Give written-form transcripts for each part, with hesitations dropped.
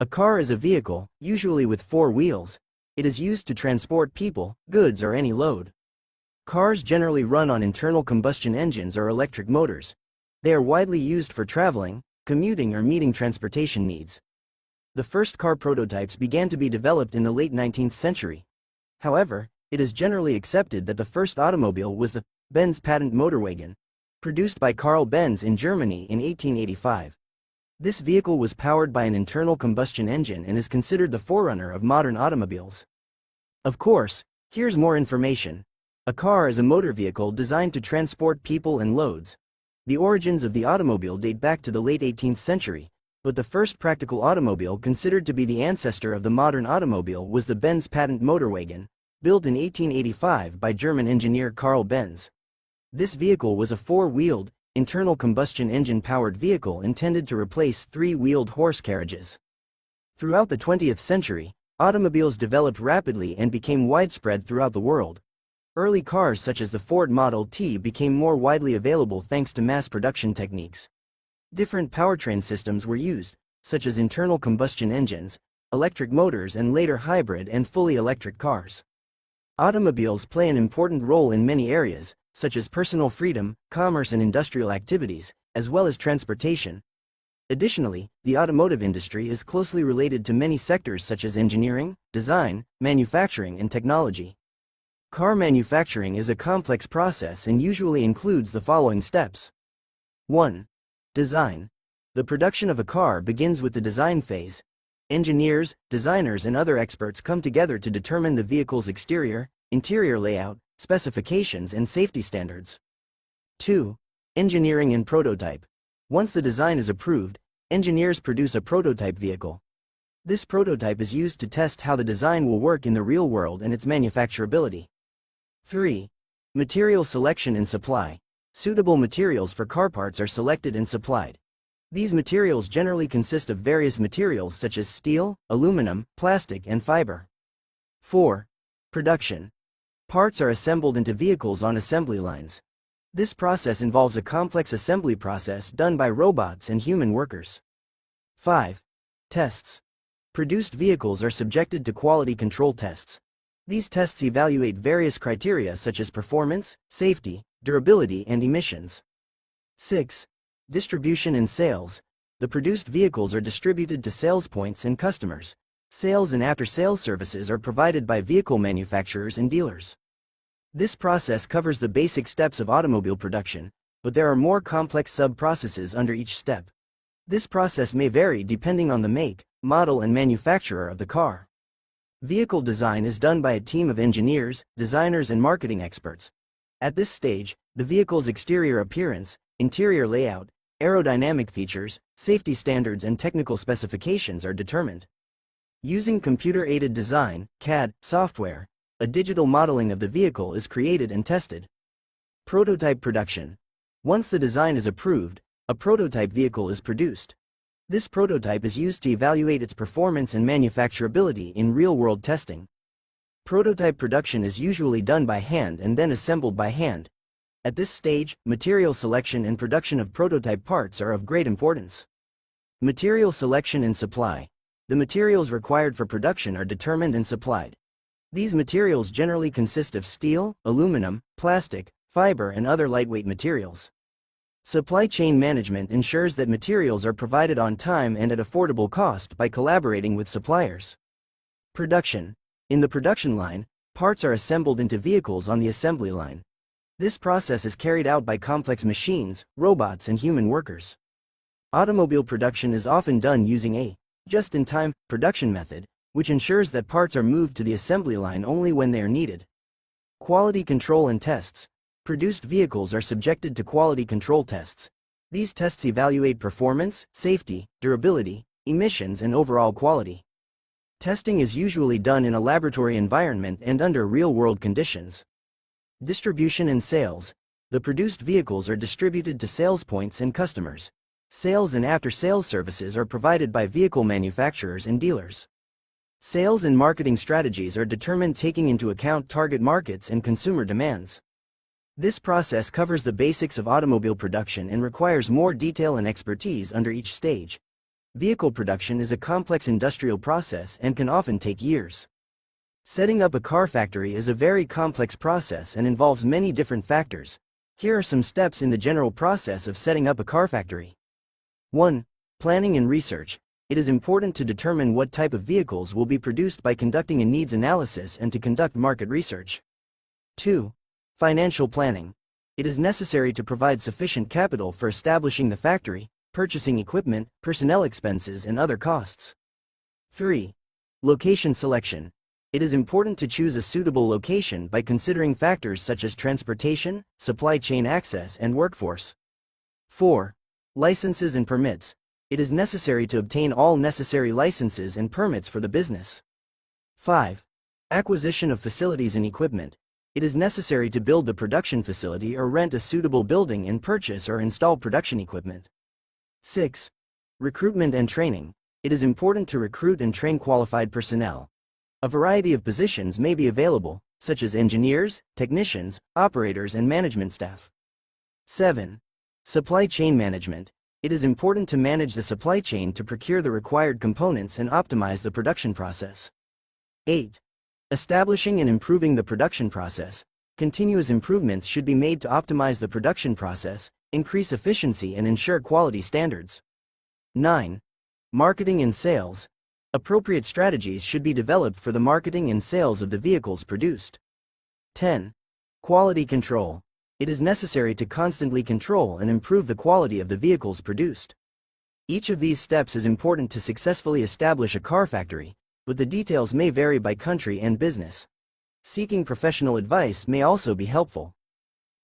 A car is a vehicle, usually with four wheels. It is used to transport people, goods or any load. Cars generally run on internal combustion engines or electric motors. They are widely used for traveling, commuting or meeting transportation needs. The first car prototypes began to be developed in the late 19th century. However, it is generally accepted that the first automobile was the Benz patent motorwagen, produced by Carl Benz in Germany in 1885. This vehicle was powered by an internal combustion engine and is considered the forerunner of modern automobiles. Of course, here's more information. A car is a motor vehicle designed to transport people and loads. The origins of the automobile date back to the late 18th century, but the first practical automobile considered to be the ancestor of the modern automobile was the Benz patent motorwagen, built in 1885 by German engineer Carl Benz. This vehicle was a four-wheeled, internal combustion engine-powered vehicle intended to replace three-wheeled horse carriages. Throughout the 20th century, automobiles developed rapidly and became widespread throughout the world. Early cars such as the Ford Model T became more widely available thanks to mass production techniques. Different powertrain systems were used, such as internal combustion engines, electric motors and later hybrid and fully electric cars. Automobiles play an important role in many areas, such as personal freedom, commerce and industrial activities, as well as transportation. Additionally, the automotive industry is closely related to many sectors such as engineering, design, manufacturing and technology. Car manufacturing is a complex process and usually includes the following steps. 1. Design. The production of a car begins with the design phase. Engineers, designers and other experts come together to determine the vehicle's exterior, interior layout, specifications and safety standards. 2. Engineering and prototype. Once the design is approved, engineers produce a prototype vehicle. This prototype is used to test how the design will work in the real world and its manufacturability. 3. Material selection and supply. Suitable materials for car parts are selected and supplied. These materials generally consist of various materials such as steel, aluminum, plastic and fiber. 4. Production. Parts are assembled into vehicles on assembly lines. This process involves a complex assembly process done by robots and human workers. 5. Tests. Produced vehicles are subjected to quality control tests. These tests evaluate various criteria such as performance, safety, durability and emissions. 6. Distribution and sales. The produced vehicles are distributed to sales points and customers. Sales and after-sales services are provided by vehicle manufacturers and dealers. This process covers the basic steps of automobile production, but there are more complex sub-processes under each step. This process may vary depending on the make, model and manufacturer of the car. Vehicle design is done by a team of engineers, designers and marketing experts. At this stage, the vehicle's exterior appearance, interior layout, aerodynamic features, safety standards and technical specifications are determined. Using computer-aided design, CAD, software, a digital modeling of the vehicle is created and tested. Prototype production. Once the design is approved, a prototype vehicle is produced. This prototype is used to evaluate its performance and manufacturability in real-world testing. Prototype production is usually done by hand and then assembled by hand. At this stage, material selection and production of prototype parts are of great importance. Material selection and supply. The materials required for production are determined and supplied. These materials generally consist of steel, aluminum, plastic, fiber and other lightweight materials. Supply chain management ensures that materials are provided on time and at affordable cost by collaborating with suppliers. Production. In the production line, parts are assembled into vehicles on the assembly line. This process is carried out by complex machines, robots and human workers. Automobile production is often done using a just-in-time production method, which ensures that parts are moved to the assembly line only when they are needed. Quality control and tests. Produced vehicles are subjected to quality control tests. These tests evaluate performance, safety, durability, emissions and overall quality. Testing is usually done in a laboratory environment and under real-world conditions. Distribution and sales. The produced vehicles are distributed to sales points and customers. Sales and after-sales services are provided by vehicle manufacturers and dealers. Sales and marketing strategies are determined taking into account target markets and consumer demands. This process covers the basics of automobile production and requires more detail and expertise under each stage. Vehicle production is a complex industrial process and can often take years. Setting up a car factory is a very complex process and involves many different factors. Here are some steps in the general process of setting up a car factory. 1. Planning and research. It is important to determine what type of vehicles will be produced by conducting a needs analysis and to conduct market research. 2. Financial planning. It is necessary to provide sufficient capital for establishing the factory, purchasing equipment, personnel expenses and other costs. 3. Location selection. It is important to choose a suitable location by considering factors such as transportation, supply chain access and workforce. 4. Licenses and permits. It is necessary to obtain all necessary licenses and permits for the business. 5. Acquisition of facilities and equipment. It is necessary to build the production facility or rent a suitable building and purchase or install production equipment. 6. Recruitment and training. It is important to recruit and train qualified personnel. A variety of positions may be available, such as engineers, technicians, operators and management staff. 7. Supply chain management. It is important to manage the supply chain to procure the required components and optimize the production process. 8. Establishing and improving the production process. Continuous improvements should be made to optimize the production process, increase efficiency and ensure quality standards. 9. Marketing and sales. Appropriate strategies should be developed for the marketing and sales of the vehicles produced. 10. Quality control. It is necessary to constantly control and improve the quality of the vehicles produced. Each of these steps is important to successfully establish a car factory, but the details may vary by country and business. Seeking professional advice may also be helpful.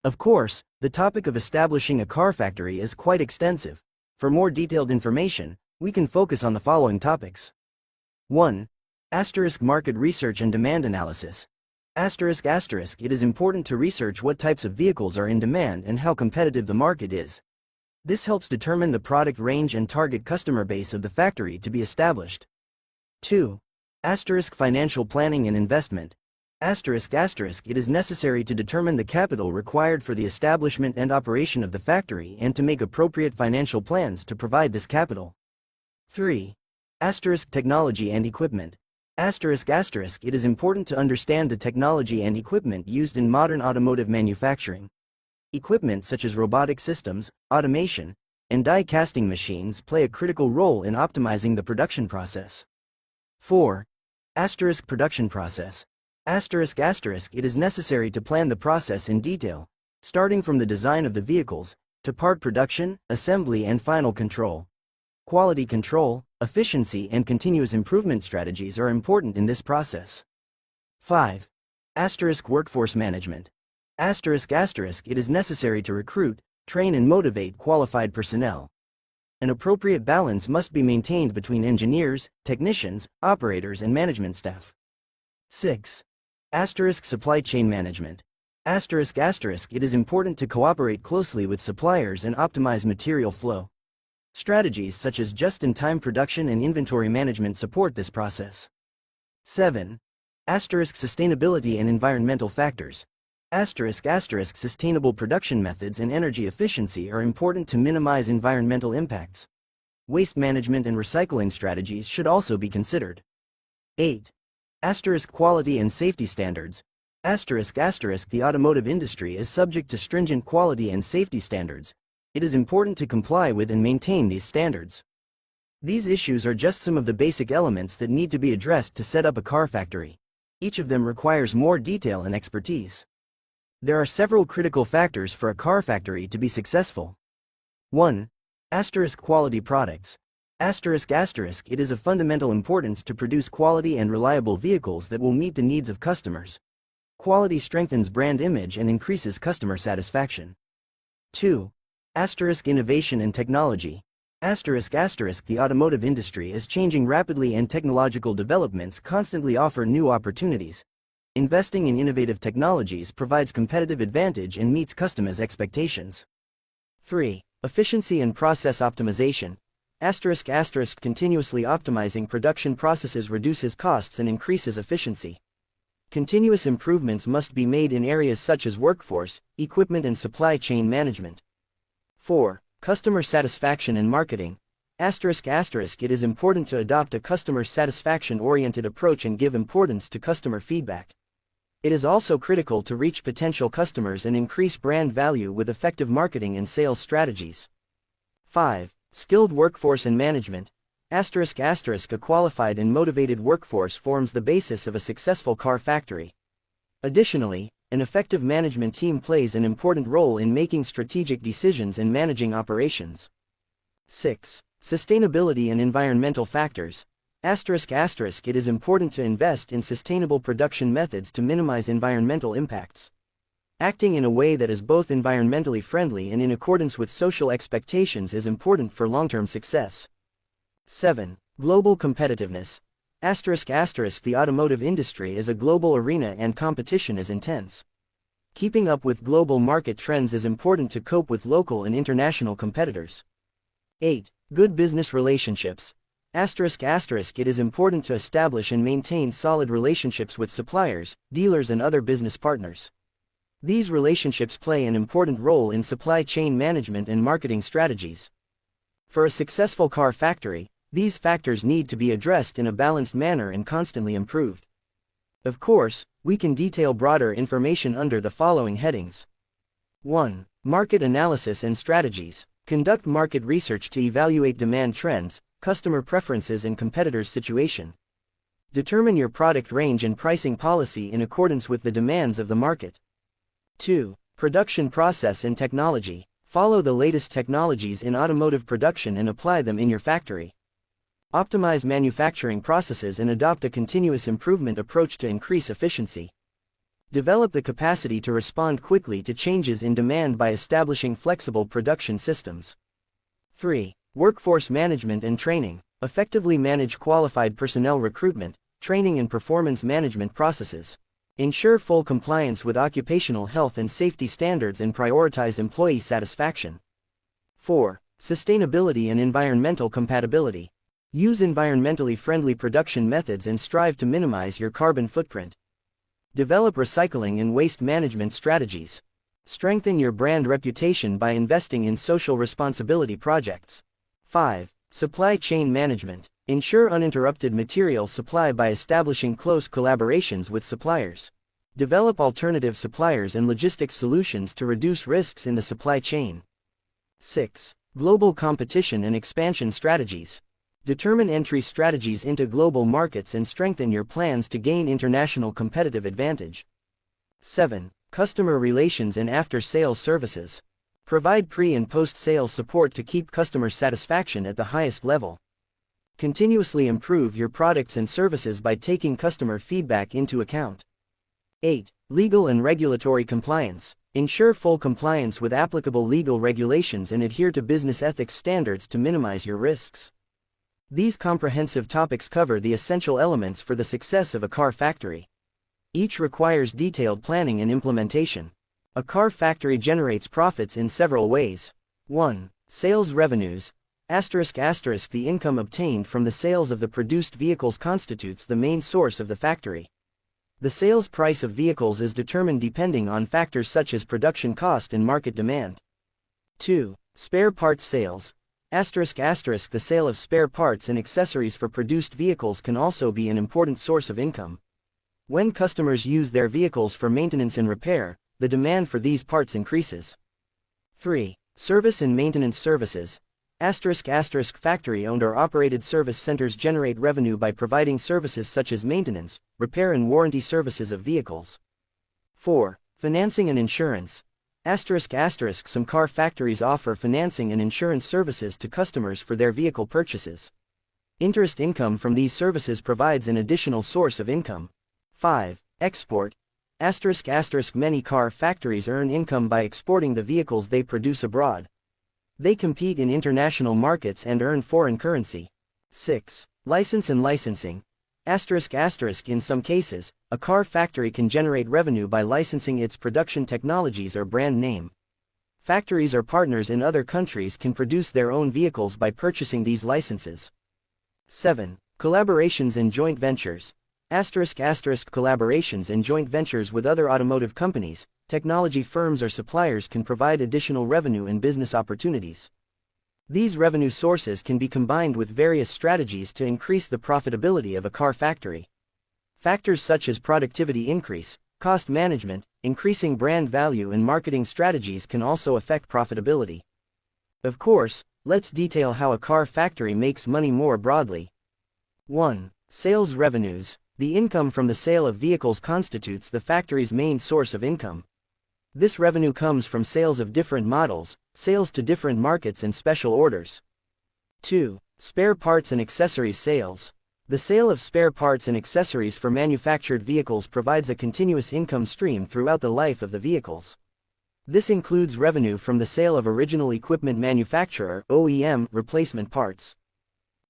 Of course, the topic of establishing a car factory is quite extensive. For more detailed information, we can focus on the following topics. 1. Market research and demand analysis. It is important to research what types of vehicles are in demand and how competitive the market is. This helps determine the product range and target customer base of the factory to be established. 2. Financial planning and investment. It is necessary to determine the capital required for the establishment and operation of the factory and to make appropriate financial plans to provide this capital. 3. Technology and equipment. It is important to understand the technology and equipment used in modern automotive manufacturing. Equipment such as robotic systems, automation, and die casting machines play a critical role in optimizing the production process. 4. Production process. It is necessary to plan the process in detail, starting from the design of the vehicles, to part production, assembly and final control. Quality control, efficiency and continuous improvement strategies are important in this process. 5. Workforce management. It is necessary to recruit, train and motivate qualified personnel. An appropriate balance must be maintained between engineers, technicians, operators and management staff. 6. Supply chain management. It is important to cooperate closely with suppliers and optimize material flow. Strategies such as just-in-time production and inventory management support this process. 7. Sustainability and environmental factors. Sustainable production methods and energy efficiency are important to minimize environmental impacts. Waste management and recycling strategies should also be considered. 8. Quality and safety standards. The automotive industry is subject to stringent quality and safety standards. It is important to comply with and maintain these standards. These issues are just some of the basic elements that need to be addressed to set up a car factory. Each of them requires more detail and expertise. There are several critical factors for a car factory to be successful. 1. Quality products. It is of fundamental importance to produce quality and reliable vehicles that will meet the needs of customers. Quality strengthens brand image and increases customer satisfaction. 2. Innovation and technology. The automotive industry is changing rapidly and technological developments constantly offer new opportunities. Investing in innovative technologies provides competitive advantage and meets customers' expectations. 3. Efficiency and process optimization. Continuously optimizing production processes reduces costs and increases efficiency. Continuous improvements must be made in areas such as workforce, equipment and supply chain management. 4. Customer satisfaction and marketing. It is important to adopt a customer satisfaction-oriented approach and give importance to customer feedback. It is also critical to reach potential customers and increase brand value with effective marketing and sales strategies. 5. Skilled workforce and management. A qualified and motivated workforce forms the basis of a successful car factory. Additionally, an effective management team plays an important role in making strategic decisions and managing operations. 6. Sustainability and environmental factors. It is important to invest in sustainable production methods to minimize environmental impacts. Acting in a way that is both environmentally friendly and in accordance with social expectations is important for long-term success. 7. Global competitiveness. The automotive industry is a global arena and competition is intense. Keeping up with global market trends is important to cope with local and international competitors. 8. Good business relationships. It is important to establish and maintain solid relationships with suppliers, dealers and other business partners. These relationships play an important role in supply chain management and marketing strategies. For a successful car factory, these factors need to be addressed in a balanced manner and constantly improved. Of course, we can detail broader information under the following headings. 1. Market analysis and strategies. Conduct market research to evaluate demand trends, customer preferences and competitors' situation. Determine your product range and pricing policy in accordance with the demands of the market. 2. Production process and technology. Follow the latest technologies in automotive production and apply them in your factory. Optimize manufacturing processes and adopt a continuous improvement approach to increase efficiency. Develop the capacity to respond quickly to changes in demand by establishing flexible production systems. 3. Workforce management and training. Effectively manage qualified personnel recruitment, training and performance management processes. Ensure full compliance with occupational health and safety standards and prioritize employee satisfaction. 4. Sustainability and environmental compatibility. Use environmentally friendly production methods and strive to minimize your carbon footprint. Develop recycling and waste management strategies. Strengthen your brand reputation by investing in social responsibility projects. 5. Supply chain management. Ensure uninterrupted material supply by establishing close collaborations with suppliers. Develop alternative suppliers and logistics solutions to reduce risks in the supply chain. 6. Global competition and expansion strategies. Determine entry strategies into global markets and strengthen your plans to gain international competitive advantage. 7. Customer relations and after-sales services. Provide pre- and post-sales support to keep customer satisfaction at the highest level. Continuously improve your products and services by taking customer feedback into account. 8. Legal and regulatory compliance. Ensure full compliance with applicable legal regulations and adhere to business ethics standards to minimize your risks. These comprehensive topics cover the essential elements for the success of a car factory. Each requires detailed planning and implementation. A car factory generates profits in several ways. 1. Sales revenues. The income obtained from the sales of the produced vehicles constitutes the main source of the factory. The sales price of vehicles is determined depending on factors such as production cost and market demand. 2. Spare parts sales. The sale of spare parts and accessories for produced vehicles can also be an important source of income. When customers use their vehicles for maintenance and repair, the demand for these parts increases. 3. Service and maintenance services. Factory-owned or operated service centers generate revenue by providing services such as maintenance, repair and warranty services of vehicles. 4. Financing and insurance. Some car factories offer financing and insurance services to customers for their vehicle purchases. Interest income from these services provides an additional source of income. 5. Export. Many car factories earn income by exporting the vehicles they produce abroad. They compete in international markets and earn foreign currency. 6. License and licensing. In some cases, a car factory can generate revenue by licensing its production technologies or brand name. Factories or partners in other countries can produce their own vehicles by purchasing these licenses. 7. Collaborations and joint ventures. Collaborations and joint ventures with other automotive companies, technology firms or suppliers can provide additional revenue and business opportunities. These revenue sources can be combined with various strategies to increase the profitability of a car factory. Factors such as productivity increase, cost management, increasing brand value and marketing strategies can also affect profitability. Of course, let's detail how a car factory makes money more broadly. 1. Sales revenues. The income from the sale of vehicles constitutes the factory's main source of income. This revenue comes from sales of different models, sales to different markets and special orders. 2. Spare parts and accessories sales. The sale of spare parts and accessories for manufactured vehicles provides a continuous income stream throughout the life of the vehicles. This includes revenue from the sale of original equipment manufacturer (OEM) replacement parts.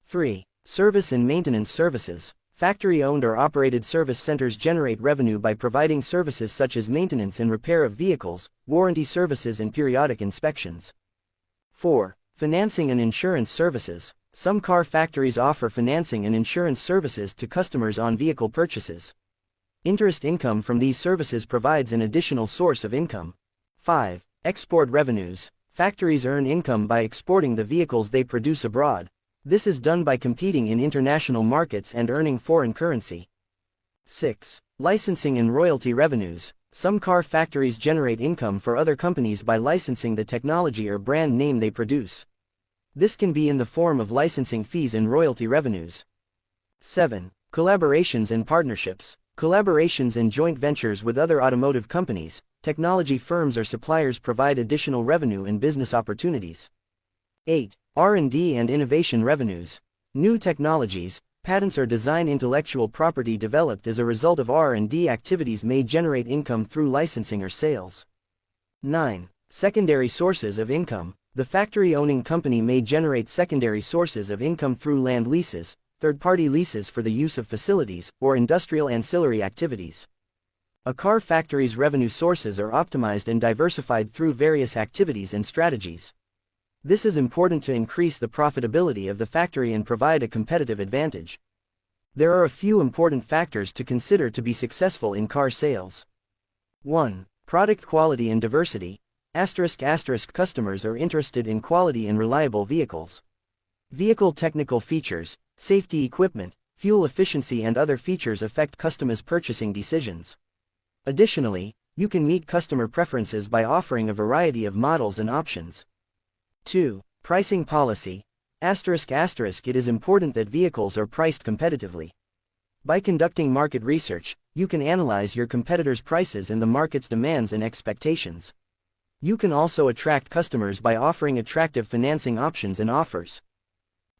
3. Service and maintenance services. Factory-owned or operated service centers generate revenue by providing services such as maintenance and repair of vehicles, warranty services and periodic inspections. 4. Financing and insurance services. Some car factories offer financing and insurance services to customers on vehicle purchases. Interest income from these services provides an additional source of income. 5. Export revenues. Factories earn income by exporting the vehicles they produce abroad. This is done by competing in international markets and earning foreign currency. 6. Licensing and royalty revenues. Some car factories generate income for other companies by licensing the technology or brand name they produce. This can be in the form of licensing fees and royalty revenues. 7. Collaborations and partnerships. Collaborations and joint ventures with other automotive companies, technology firms or suppliers provide additional revenue and business opportunities. 8. R&D and innovation revenues. New technologies, patents or design intellectual property developed as a result of R&D activities may generate income through licensing or sales. 9. Secondary sources of income. The factory-owning company may generate secondary sources of income through land leases, third-party leases for the use of facilities, or industrial ancillary activities. A car factory's revenue sources are optimized and diversified through various activities and strategies. This is important to increase the profitability of the factory and provide a competitive advantage. There are a few important factors to consider to be successful in car sales. 1. Product quality and diversity. Customers are interested in quality and reliable vehicles. Vehicle technical features, safety equipment, fuel efficiency and other features affect customers' purchasing decisions. Additionally, you can meet customer preferences by offering a variety of models and options. 2. Pricing policy. It is important that vehicles are priced competitively. By conducting market research, you can analyze your competitors' prices and the market's demands and expectations. You can also attract customers by offering attractive financing options and offers.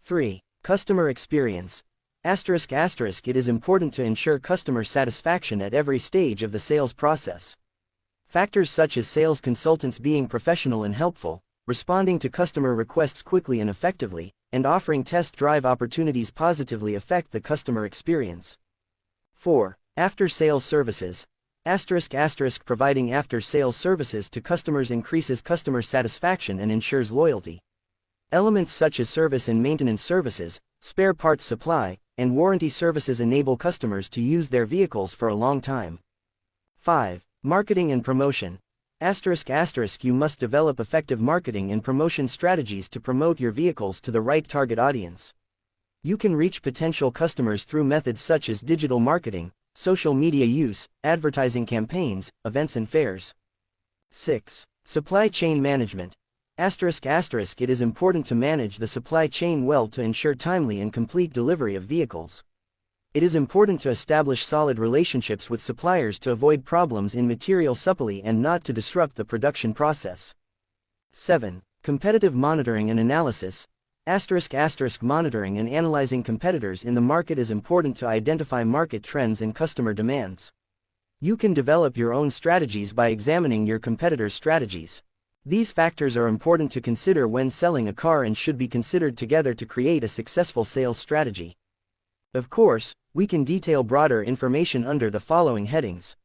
3. Customer experience. It is important to ensure customer satisfaction at every stage of the sales process. Factors such as sales consultants being professional and helpful, responding to customer requests quickly and effectively, and offering test drive opportunities positively affect the customer experience. 4. After-sales services. Providing after-sales services to customers increases customer satisfaction and ensures loyalty. Elements such as service and maintenance services, spare parts supply, and warranty services enable customers to use their vehicles for a long time. 5. Marketing and promotion. You must develop effective marketing and promotion strategies to promote your vehicles to the right target audience. You can reach potential customers through methods such as digital marketing, social media use, advertising campaigns, events and fairs. 6. Supply chain management. It is important to manage the supply chain well to ensure timely and complete delivery of vehicles. It is important to establish solid relationships with suppliers to avoid problems in material supply and not to disrupt the production process. 7. Competitive monitoring and analysis. Monitoring and analyzing competitors in the market is important to identify market trends and customer demands. You can develop your own strategies by examining your competitors' strategies. These factors are important to consider when selling a car and should be considered together to create a successful sales strategy. Of course, we can detail broader information under the following headings.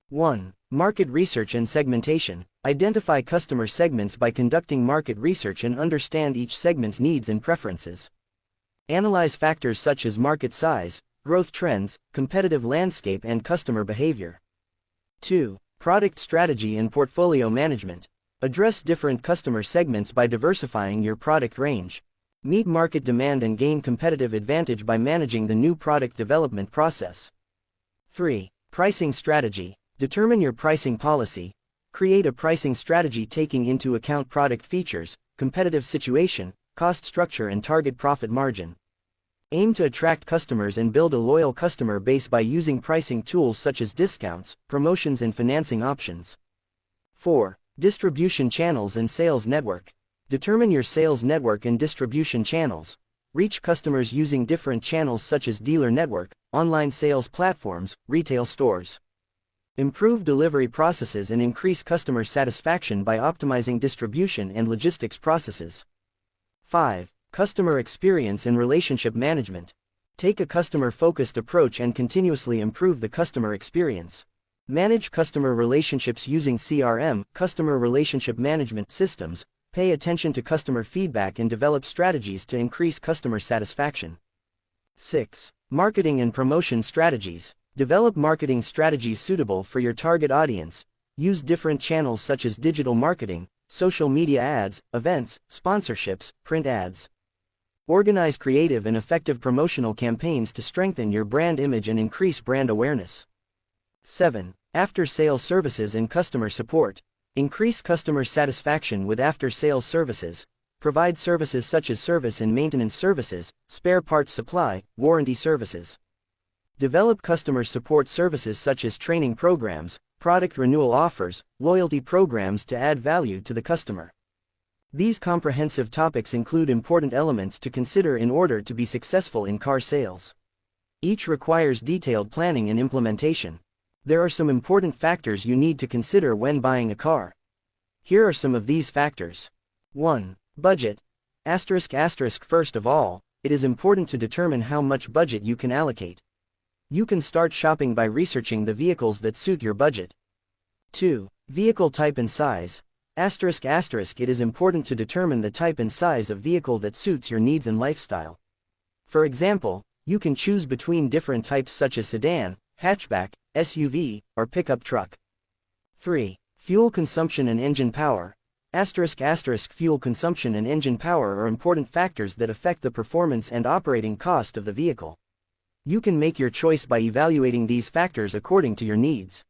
1. Market research and segmentation. Identify customer segments by conducting market research and understand each segment's needs and preferences. Analyze factors such as market size, growth trends, competitive landscape and customer behavior. 2. Product strategy and portfolio management. Address different customer segments by diversifying your product range. Meet market demand and gain competitive advantage by managing the new product development process. 3. Pricing strategy. Determine your pricing policy. Create a pricing strategy taking into account product features, competitive situation, cost structure and target profit margin. Aim to attract customers and build a loyal customer base by using pricing tools such as discounts, promotions and financing options. 4. Distribution channels and sales network. Determine your sales network and distribution channels. Reach customers using different channels such as dealer network, online sales platforms, retail stores. Improve delivery processes and increase customer satisfaction by optimizing distribution and logistics processes. 5. Customer experience and relationship management. Take a customer-focused approach and continuously improve the customer experience. Manage customer relationships using CRM, customer relationship management systems. Pay attention to customer feedback and develop strategies to increase customer satisfaction. 6. Marketing and promotion strategies. Develop marketing strategies suitable for your target audience. Use different channels such as digital marketing, social media ads, events, sponsorships, print ads. Organize creative and effective promotional campaigns to strengthen your brand image and increase brand awareness. 7. After-sales services and customer support. Increase customer satisfaction with after-sales services. Provide services such as service and maintenance services, spare parts supply, warranty services. Develop customer support services such as training programs, product renewal offers, loyalty programs to add value to the customer. These comprehensive topics include important elements to consider in order to be successful in car sales. Each requires detailed planning and implementation. There are some important factors you need to consider when buying a car. Here are some of these factors. 1. Budget. First of all, it is important to determine how much budget you can allocate. You can start shopping by researching the vehicles that suit your budget. 2. Vehicle type and size. It is important to determine the type and size of vehicle that suits your needs and lifestyle. For example, you can choose between different types such as sedan, hatchback, SUV, or pickup truck. 3. Fuel consumption and engine power. Fuel consumption and engine power are important factors that affect the performance and operating cost of the vehicle. You can make your choice by evaluating these factors according to your needs.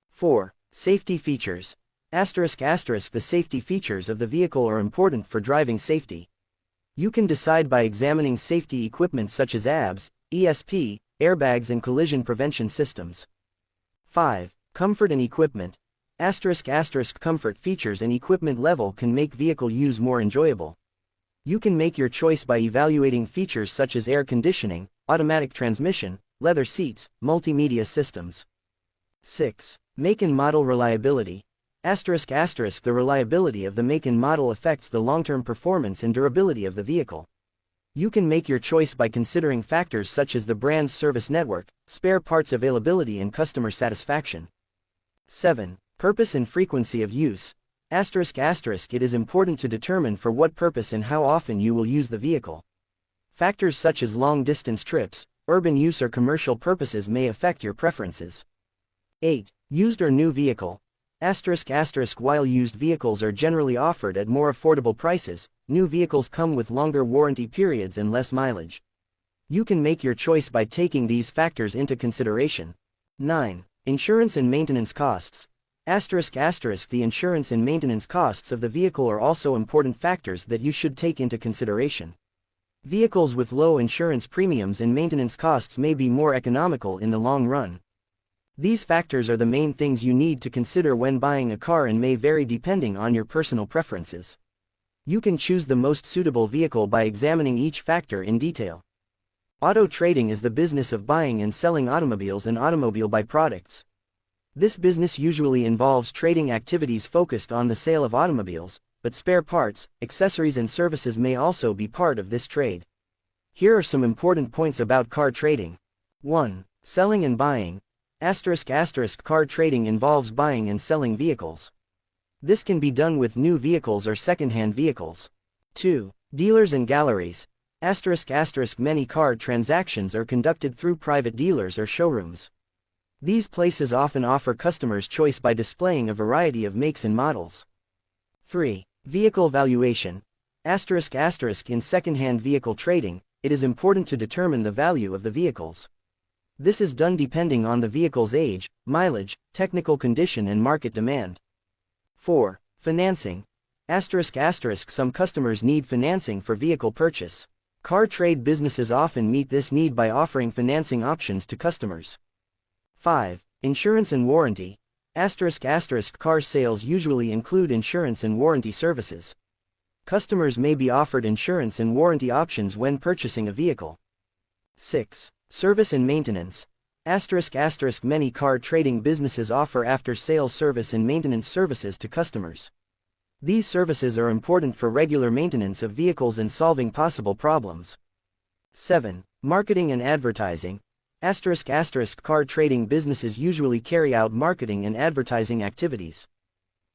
4. Safety features. The safety features of the vehicle are important for driving safety. You can decide by examining safety equipment such as ABS, ESP, airbags and collision prevention systems. 5. Comfort and equipment. Comfort features and equipment level can make vehicle use more enjoyable. You can make your choice by evaluating features such as air conditioning, automatic transmission, leather seats, multimedia systems. 6. Make and model reliability. The reliability of the make and model affects the long-term performance and durability of the vehicle. You can make your choice by considering factors such as the brand's service network, spare parts availability and customer satisfaction. 7. Purpose and frequency of use. It is important to determine for what purpose and how often you will use the vehicle. Factors such as long-distance trips, urban use or commercial purposes may affect your preferences. 8. Used or new vehicle. While used vehicles are generally offered at more affordable prices, new vehicles come with longer warranty periods and less mileage. You can make your choice by taking these factors into consideration. 9. Insurance and maintenance costs. The insurance and maintenance costs of the vehicle are also important factors that you should take into consideration. Vehicles with low insurance premiums and maintenance costs may be more economical in the long run. These factors are the main things you need to consider when buying a car and may vary depending on your personal preferences. You can choose the most suitable vehicle by examining each factor in detail. Auto trading is the business of buying and selling automobiles and automobile byproducts. This business usually involves trading activities focused on the sale of automobiles, but spare parts, accessories and services may also be part of this trade. Here are some important points about car trading. 1. Selling and buying. Car trading involves buying and selling vehicles. This can be done with new vehicles or second-hand vehicles. 2. Dealers and galleries. Many car transactions are conducted through private dealers or showrooms. These places often offer customers choice by displaying a variety of makes and models. 3. Vehicle valuation. In second-hand vehicle trading, it is important to determine the value of the vehicles. This is done depending on the vehicle's age, mileage, technical condition and market demand. 4. Financing. Some customers need financing for vehicle purchase. Car trade businesses often meet this need by offering financing options to customers. 5. Insurance and warranty. Car sales usually include insurance and warranty services. Customers may be offered insurance and warranty options when purchasing a vehicle. 6. Service and maintenance. Many car trading businesses offer after-sales service and maintenance services to customers. These services are important for regular maintenance of vehicles and solving possible problems. 7. Marketing and advertising. Car trading businesses usually carry out marketing and advertising activities.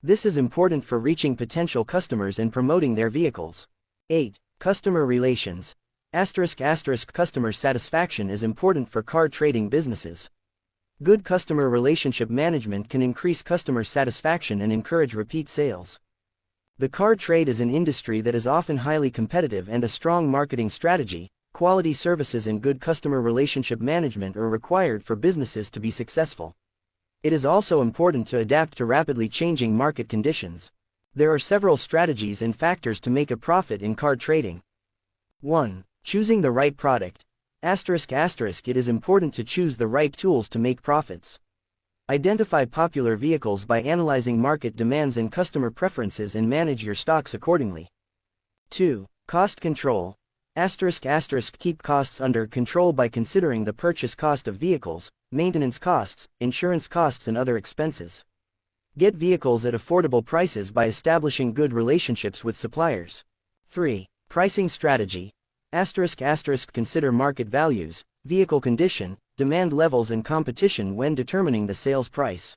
This is important for reaching potential customers and promoting their vehicles. 8. Customer relations. Customer satisfaction is important for car trading businesses. Good customer relationship management can increase customer satisfaction and encourage repeat sales. The car trade is an industry that is often highly competitive, and a strong marketing strategy, quality services and good customer relationship management are required for businesses to be successful. It is also important to adapt to rapidly changing market conditions. There are several strategies and factors to make a profit in car trading. 1. Choosing the right product. It is important to choose the right tools to make profits. Identify popular vehicles by analyzing market demands and customer preferences and manage your stocks accordingly. 2. Cost control. Keep costs under control by considering the purchase cost of vehicles, maintenance costs, insurance costs and other expenses. Get vehicles at affordable prices by establishing good relationships with suppliers. 3. Pricing strategy. Consider market values, vehicle condition, demand levels and competition when determining the sales price.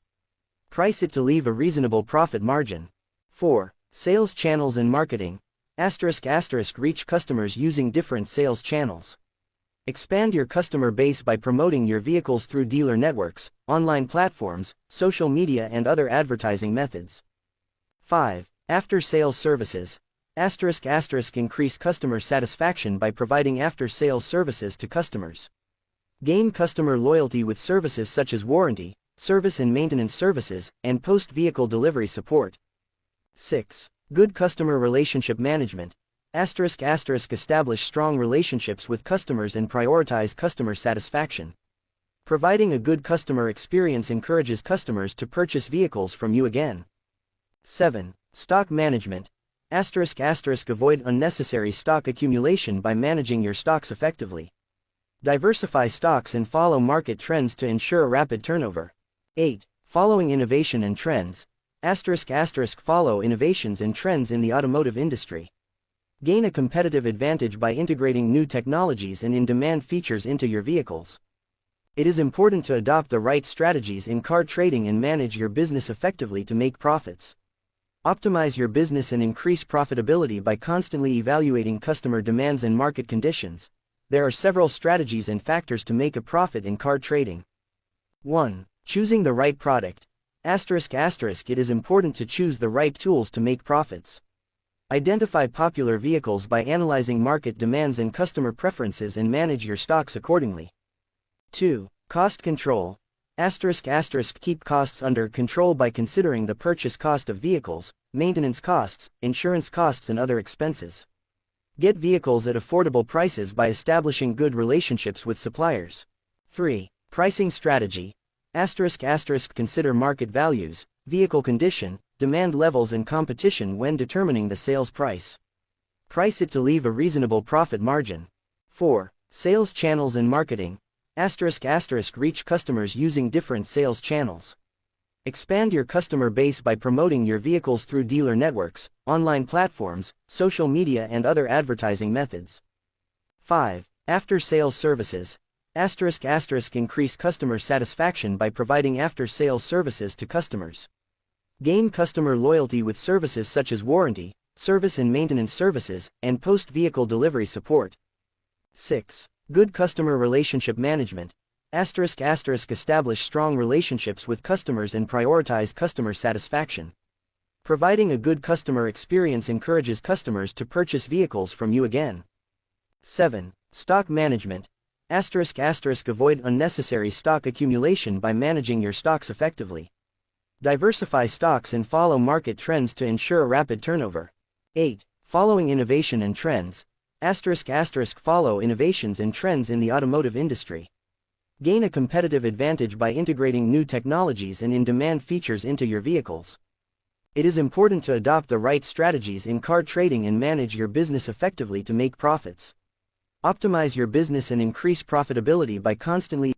Price it to leave a reasonable profit margin. 4. Sales channels and marketing. Reach customers using different sales channels. Expand your customer base by promoting your vehicles through dealer networks, online platforms, social media and other advertising methods. 5. After-sales services. Increase customer satisfaction by providing after-sales services to customers. Gain customer loyalty with services such as warranty, service and maintenance services, and post-vehicle delivery support. 6. Good customer relationship management. Establish strong relationships with customers and prioritize customer satisfaction. Providing a good customer experience encourages customers to purchase vehicles from you again. 7. Stock management. Avoid unnecessary stock accumulation by managing your stocks effectively. Diversify stocks and follow market trends to ensure rapid turnover. 8. Following innovation and trends. Follow innovations and trends in the automotive industry. Gain a competitive advantage by integrating new technologies and in-demand features into your vehicles. It is important to adopt the right strategies in car trading and manage your business effectively to make profits. Optimize your business and increase profitability by constantly evaluating customer demands and market conditions. There are several strategies and factors to make a profit in car trading. 1. Choosing the right product. It is important to choose the right tools to make profits. Identify popular vehicles by analyzing market demands and customer preferences and manage your stocks accordingly. 2. Cost control. Keep costs under control by considering the purchase cost of vehicles, maintenance costs, insurance costs and other expenses. Get vehicles at affordable prices by establishing good relationships with suppliers. 3. Pricing strategy. Consider market values, vehicle condition, demand levels and competition when determining the sales price. Price it to leave a reasonable profit margin. 4. Sales channels and marketing. Reach customers using different sales channels. Expand your customer base by promoting your vehicles through dealer networks, online platforms, social media and other advertising methods. 5. After-sales services. Increase customer satisfaction by providing after-sales services to customers. Gain customer loyalty with services such as warranty, service and maintenance services, and post-vehicle delivery support. 6. Good customer relationship management. Establish strong relationships with customers and prioritize customer satisfaction. Providing a good customer experience encourages customers to purchase vehicles from you again. 7. Stock management. Avoid unnecessary stock accumulation by managing your stocks effectively. Diversify stocks and follow market trends to ensure rapid turnover. 8. Following innovation and trends. Follow innovations and trends in the automotive industry. Gain a competitive advantage by integrating new technologies and in-demand features into your vehicles. It is important to adopt the right strategies in car trading and manage your business effectively to make profits. Optimize your business and increase profitability by constantly